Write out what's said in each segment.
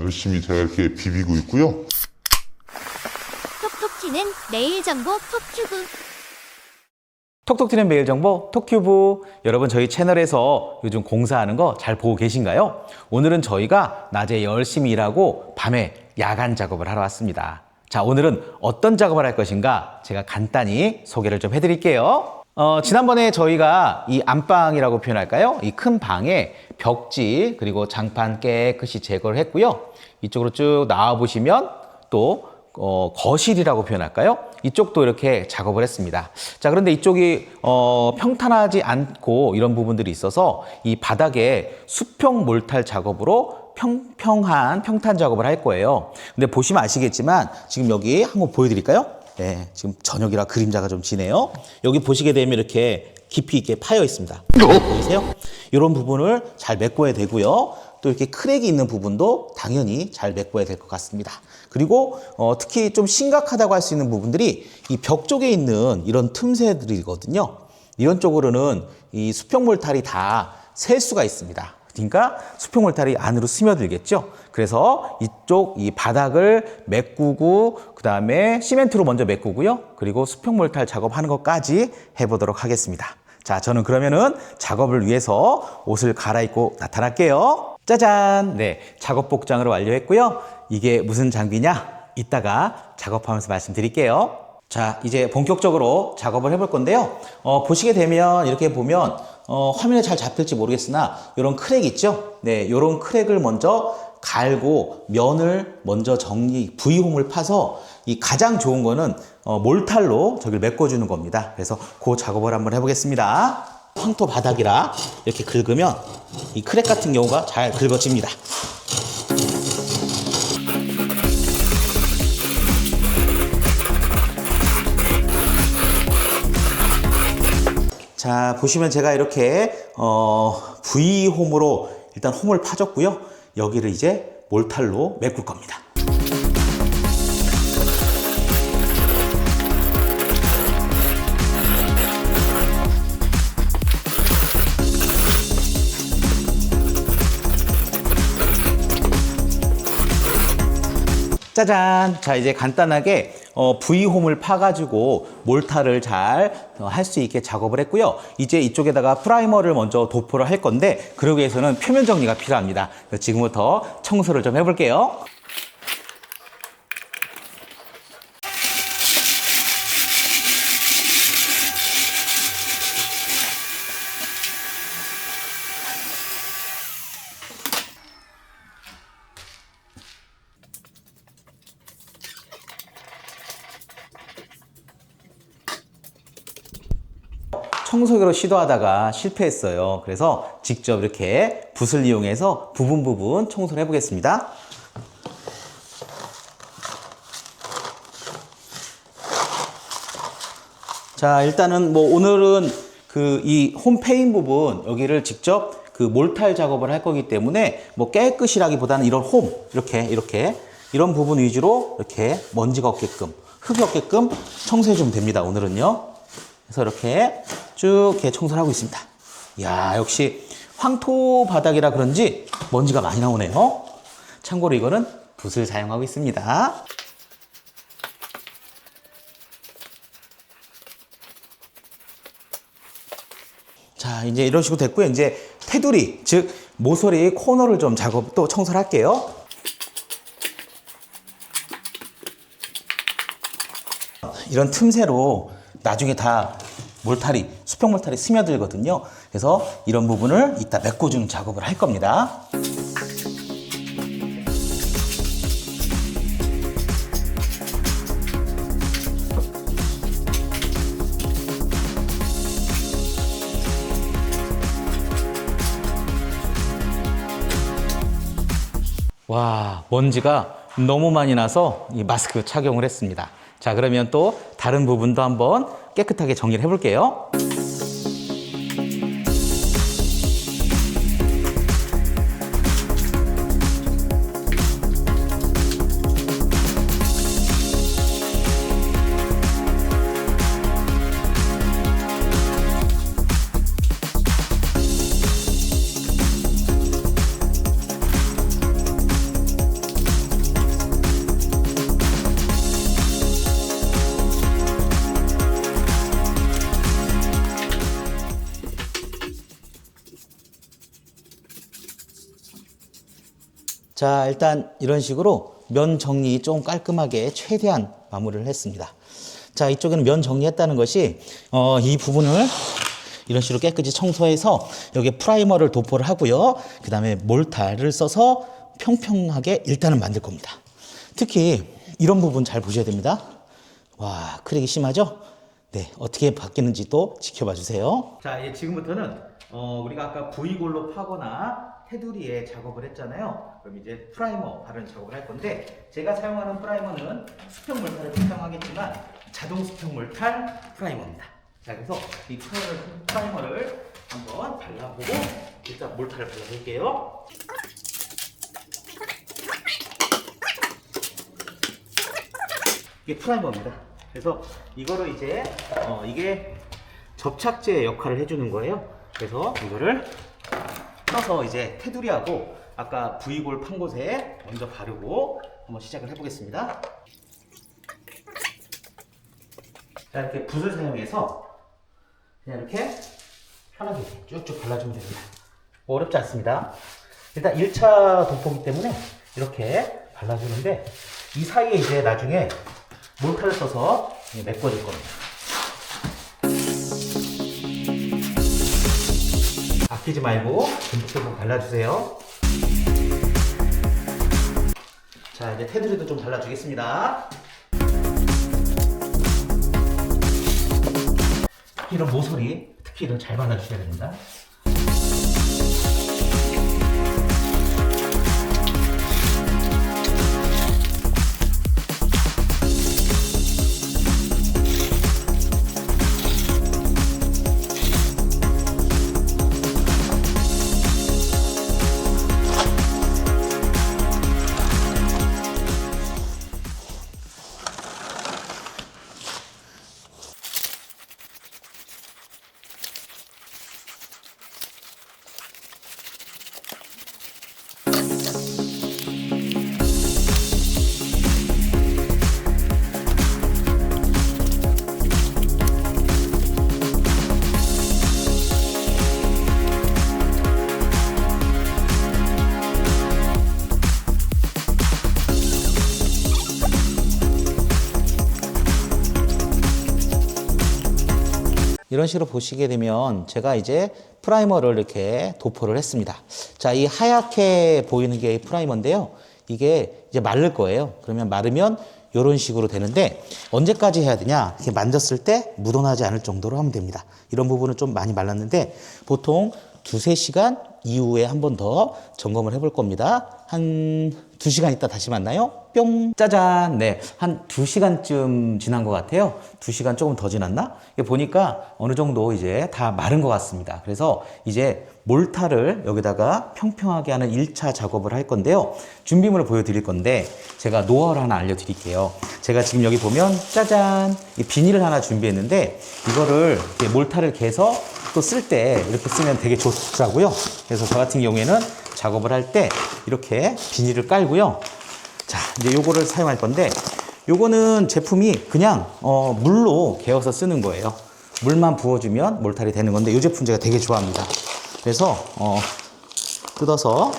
열심히 제가 이렇게 비비고 있고요. 톡톡 튀는 내일 정보 톡튜브. 톡톡 튀는 매일 정보 톡큐브. 여러분, 저희 채널에서 요즘 공사하는 거 잘 보고 계신가요? 오늘은 저희가 낮에 열심히 일하고 밤에 야간 작업을 하러 왔습니다. 자, 오늘은 어떤 작업을 할 것인가 제가 간단히 소개를 좀 해드릴게요. 지난번에 저희가 이 안방이라고 표현할까요? 이 큰 방에 벽지 그리고 장판 깨끗이 제거를 했고요. 이쪽으로 쭉 나와 보시면 또 거실이라고 표현할까요? 이쪽도 이렇게 작업을 했습니다. 자, 그런데 이쪽이 평탄하지 않고 이런 부분들이 있어서 이 바닥에 수평 몰탈 작업으로 평탄 작업을 할 거예요. 근데 보시면 아시겠지만 지금 여기 한번 보여드릴까요? 네, 지금 저녁이라 그림자가 좀 지네요. 여기 보시게 되면 이렇게 깊이 있게 파여 있습니다. 보이세요? 이런 부분을 잘 메꿔야 되고요. 또 이렇게 크랙이 있는 부분도 당연히 잘 메꿔야 될 것 같습니다. 그리고 특히 좀 심각하다고 할 수 있는 부분들이 이 벽 쪽에 있는 이런 틈새들이거든요. 이런 쪽으로는 이 수평몰탈이 다 셀 수가 있습니다. 그러니까 수평몰탈이 안으로 스며들겠죠. 그래서 이쪽 이 바닥을 메꾸고 그 다음에 시멘트로 먼저 메꾸고요. 그리고 수평몰탈 작업하는 것까지 해보도록 하겠습니다. 자, 저는 그러면은 작업을 위해서 옷을 갈아입고 나타날게요. 짜잔! 네, 작업 복장으로 완료했고요. 이게 무슨 장비냐? 이따가 작업하면서 말씀드릴게요. 자, 이제 본격적으로 작업을 해볼 건데요. 보시게 되면 이렇게 보면 화면에 잘 잡힐지 모르겠으나 이런 크랙 있죠? 네, 이런 크랙을 먼저 갈고 면을 먼저 V홈을 파서 이 가장 좋은 거는 몰탈로 저기를 메꿔주는 겁니다. 그래서 그 작업을 한번 해보겠습니다. 황토 바닥이라 이렇게 긁으면 이 크랙 같은 경우가 잘 긁어집니다. 자, 보시면 제가 이렇게 V홈으로 일단 홈을 파줬고요. 여기를 이제 몰탈로 메꿀 겁니다. 짜잔! 자, 이제 간단하게 V홈을 파가지고 몰탈을 잘 할 수 있게 작업을 했고요. 이제 이쪽에다가 프라이머를 먼저 도포를 할 건데 그러기 위해서는 표면 정리가 필요합니다. 지금부터 청소를 좀 해볼게요. 청소기로 시도하다가 실패했어요. 그래서 직접 이렇게 붓을 이용해서 부분 청소를 해보겠습니다. 자, 일단은 뭐 오늘은 이 홈 페인 부분 여기를 직접 몰탈 작업을 할 거기 때문에 뭐 깨끗이라기보다는 이런 홈 이렇게 이런 부분 위주로 이렇게 먼지가 없게끔 흙이 없게끔 청소해 주면 됩니다. 오늘은요. 그래서 이렇게 쭉 이렇게 청소를 하고 있습니다. 이야, 역시 황토 바닥이라 그런지 먼지가 많이 나오네요. 참고로 이거는 붓을 사용하고 있습니다. 자, 이제 이런 식으로 됐고요. 이제 테두리, 즉 모서리 코너를 좀 또 청소를 할게요. 이런 틈새로 나중에 다 수평 몰탈이 스며들거든요. 그래서 이런 부분을 이따 메꿔주는 작업을 할 겁니다. 와, 먼지가 너무 많이 나서 이 마스크 착용을 했습니다. 자, 그러면 또 다른 부분도 한번 깨끗하게 정리를 해볼게요. 자, 일단 이런 식으로 면 정리 좀 깔끔하게 최대한 마무리를 했습니다. 자, 이쪽에는 면 정리했다는 것이 이 부분을 이런 식으로 깨끗이 청소해서 여기에 프라이머를 도포를 하고요. 그 다음에 몰타를 써서 평평하게 일단은 만들 겁니다. 특히 이런 부분 잘 보셔야 됩니다. 와, 크랙이 심하죠? 네, 어떻게 바뀌는지 또 지켜봐 주세요. 자, 이제 지금부터는 우리가 아까 V골로 파거나 테두리에 작업을 했잖아요. 그럼 이제 프라이머 바르는 작업을 할 건데, 제가 사용하는 프라이머는 수평 몰타를 사용하겠지만 자동 수평 몰탈 프라이머입니다. 자, 그래서 이 프라이머를 한번 발라보고 일단 몰타를 발라볼게요. 이게 프라이머입니다. 그래서 이거를 이제 이게 접착제 역할을 해주는 거예요. 그래서 이거를 떠서 이제 테두리하고 아까 V골 판 곳에 먼저 바르고 한번 시작을 해보겠습니다. 자, 이렇게 붓을 사용해서 그냥 이렇게 편하게 쭉쭉 발라주면 됩니다. 어렵지 않습니다. 일단 1차 도포기 때문에 이렇게 발라주는데, 이 사이에 이제 나중에 몰타를 써서 메꿔줄 겁니다. 아끼지 말고 듬뿍듬뿍 발라주세요. 자, 이제 테두리도 좀 발라주겠습니다. 이런 모서리, 특히 이런 잘 발라주셔야 됩니다. 이런 식으로 보시게 되면 제가 이제 프라이머를 이렇게 도포를 했습니다. 자, 이 하얗게 보이는 게 프라이머인데요. 이게 이제 마를 거예요. 그러면 마르면 이런 식으로 되는데, 언제까지 해야 되냐? 이렇게 만졌을 때 묻어나지 않을 정도로 하면 됩니다. 이런 부분은 좀 많이 말랐는데 보통 2~3시간 이후에 한 번 더 점검을 해볼 겁니다. 한 2시간 있다 다시 만나요. 뿅! 짜잔! 네, 한 2시간쯤 지난 것 같아요. 2시간 조금 더 지났나? 이게 보니까 어느 정도 이제 다 마른 것 같습니다. 그래서 이제 몰타를 여기다가 평평하게 하는 1차 작업을 할 건데요. 준비물을 보여드릴 건데 제가 노하우를 하나 알려드릴게요. 제가 지금 여기 보면 짜잔! 이 비닐을 하나 준비했는데, 이거를 이렇게 몰타를 개서 또 쓸 때 이렇게 쓰면 되게 좋더라고요. 그래서 저 같은 경우에는 작업을 할 때 이렇게 비닐을 깔고요. 자, 이제 요거를 사용할 건데, 요거는 제품이 그냥 물로 개어서 쓰는 거예요. 물만 부어주면 몰탈이 되는 건데, 이 제품 제가 되게 좋아합니다. 그래서 뜯어서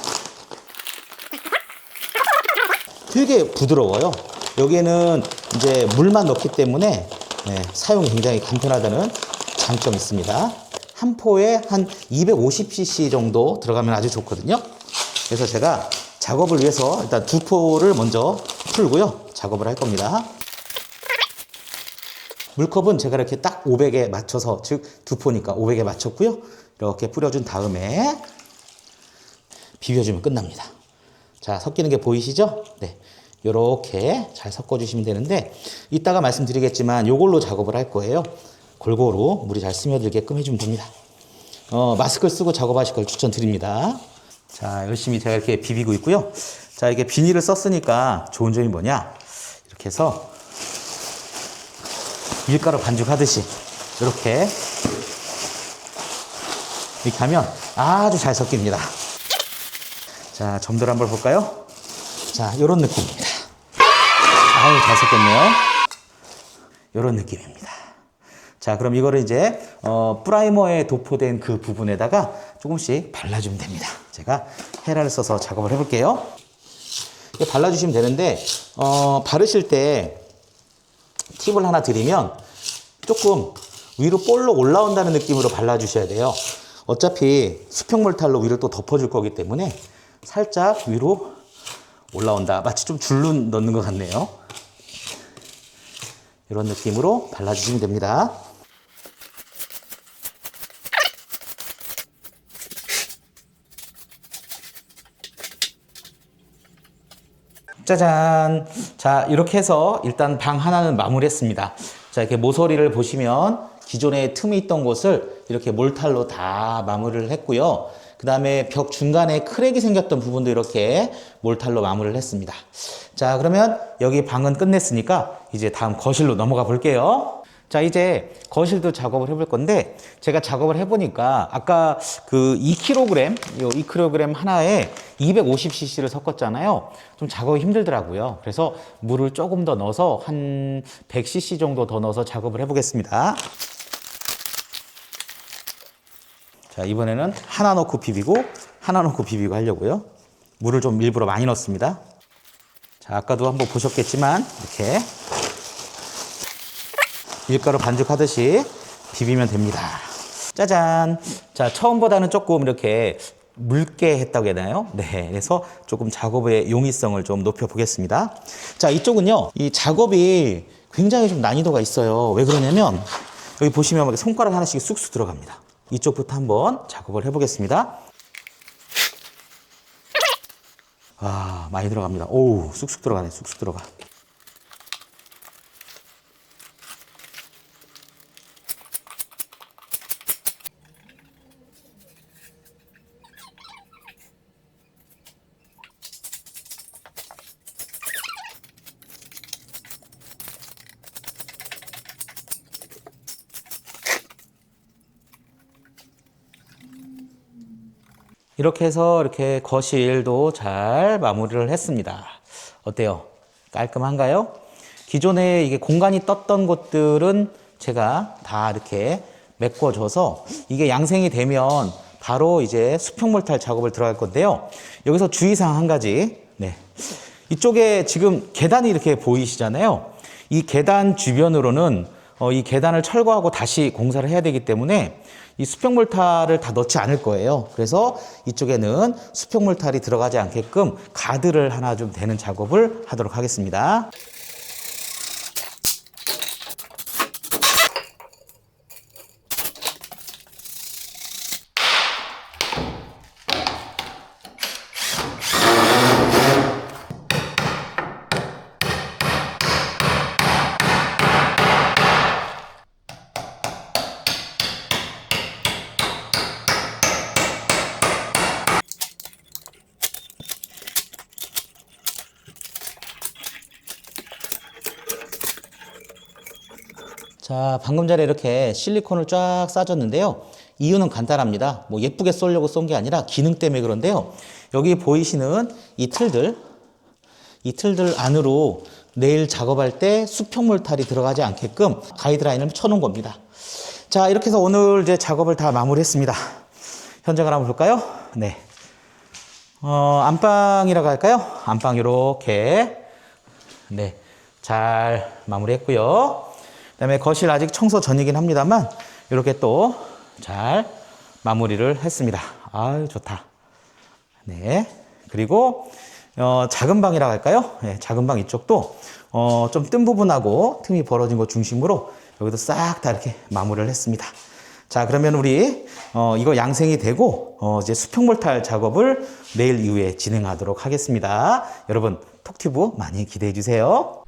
되게 부드러워요. 여기에는 이제 물만 넣기 때문에 사용이 굉장히 간편하다는 장점이 있습니다. 한 포에 한 250cc 정도 들어가면 아주 좋거든요. 그래서 제가 작업을 위해서 일단 2포를 먼저 풀고요. 작업을 할 겁니다. 물컵은 제가 이렇게 딱 500에 맞춰서, 즉 2포니까 500에 맞췄고요. 이렇게 뿌려준 다음에 비벼주면 끝납니다. 자, 섞이는 게 보이시죠? 네. 이렇게 잘 섞어주시면 되는데, 이따가 말씀드리겠지만 이걸로 작업을 할 거예요. 골고루 물이 잘 스며들게끔 해주면 됩니다. 마스크를 쓰고 작업하실 걸 추천드립니다. 자, 열심히 제가 이렇게 비비고 있고요. 자, 이게 비닐을 썼으니까 좋은 점이 뭐냐? 이렇게 해서 밀가루 반죽하듯이 이렇게 하면 아주 잘 섞입니다. 자, 점도를 한번 볼까요? 자, 이런 느낌입니다. 아유, 잘 섞였네요. 이런 느낌입니다. 자, 그럼 이거를 이제 프라이머에 도포된 그 부분에다가 조금씩 발라주면 됩니다. 제가 헤라를 써서 작업을 해볼게요. 이렇게 발라주시면 되는데, 바르실 때 팁을 하나 드리면 조금 위로 볼록 올라온다는 느낌으로 발라주셔야 돼요. 어차피 수평물탈로 위를 또 덮어줄 거기 때문에 살짝 위로 올라온다. 마치 좀 줄눈 넣는 것 같네요. 이런 느낌으로 발라주시면 됩니다. 짜잔! 자, 이렇게 해서 일단 방 하나는 마무리했습니다. 자, 이렇게 모서리를 보시면 기존에 틈이 있던 곳을 이렇게 몰탈로 다 마무리를 했고요. 그 다음에 벽 중간에 크랙이 생겼던 부분도 이렇게 몰탈로 마무리를 했습니다. 자, 그러면 여기 방은 끝냈으니까 이제 다음 거실로 넘어가 볼게요. 자, 이제 거실도 작업을 해볼 건데 제가 작업을 해보니까 아까 그 2kg, 이 2kg 하나에 250cc를 섞었잖아요. 좀 작업이 힘들더라고요. 그래서 물을 조금 더 넣어서 한 100cc 정도 더 넣어서 작업을 해보겠습니다. 자, 이번에는 하나 넣고 비비고 하나 넣고 비비고 하려고요. 물을 좀 일부러 많이 넣습니다. 자, 아까도 한번 보셨겠지만 이렇게 밀가루 반죽하듯이 비비면 됩니다. 짜잔! 자, 처음보다는 조금 이렇게 묽게 했다고 해야 되나요? 네, 그래서 조금 작업의 용이성을 좀 높여보겠습니다. 자, 이쪽은요, 이 작업이 굉장히 좀 난이도가 있어요. 왜 그러냐면 여기 보시면 손가락 하나씩 쑥쑥 들어갑니다. 이쪽부터 한번 작업을 해보겠습니다. 아, 많이 들어갑니다. 오우, 쑥쑥 들어가네, 쑥쑥 들어가. 이렇게 해서 이렇게 거실도 잘 마무리를 했습니다. 어때요? 깔끔한가요? 기존에 이게 공간이 떴던 곳들은 제가 다 이렇게 메꿔줘서 이게 양생이 되면 바로 이제 수평몰탈 작업을 들어갈 건데요. 여기서 주의사항 한 가지. 네. 이쪽에 지금 계단이 이렇게 보이시잖아요. 이 계단 주변으로는 이 계단을 철거하고 다시 공사를 해야 되기 때문에 이 수평몰탈을 다 넣지 않을 거예요. 그래서 이쪽에는 수평몰탈이 들어가지 않게끔 가드를 하나 좀 대는 작업을 하도록 하겠습니다. 자, 방금 전에 이렇게 실리콘을 쫙 싸줬는데요. 이유는 간단합니다. 뭐 예쁘게 쏘려고 쏜 게 아니라 기능 때문에 그런데요. 여기 보이시는 이 틀들 안으로 내일 작업할 때 수평몰탈이 들어가지 않게끔 가이드라인을 쳐놓은 겁니다. 자, 이렇게 해서 오늘 이제 작업을 다 마무리했습니다. 현장을 한번 볼까요? 네. 안방이라고 할까요? 안방 이렇게 네, 잘 마무리했고요. 그다음에 거실 아직 청소 전이긴 합니다만 이렇게 또 잘 마무리를 했습니다. 아유, 좋다. 네. 그리고 작은 방이라고 할까요? 네, 작은 방 이쪽도 좀 뜬 부분하고 틈이 벌어진 것 중심으로 여기도 싹 다 이렇게 마무리를 했습니다. 자, 그러면 우리 이거 양생이 되고 이제 수평몰탈 작업을 내일 이후에 진행하도록 하겠습니다. 여러분 톡튜브 많이 기대해 주세요.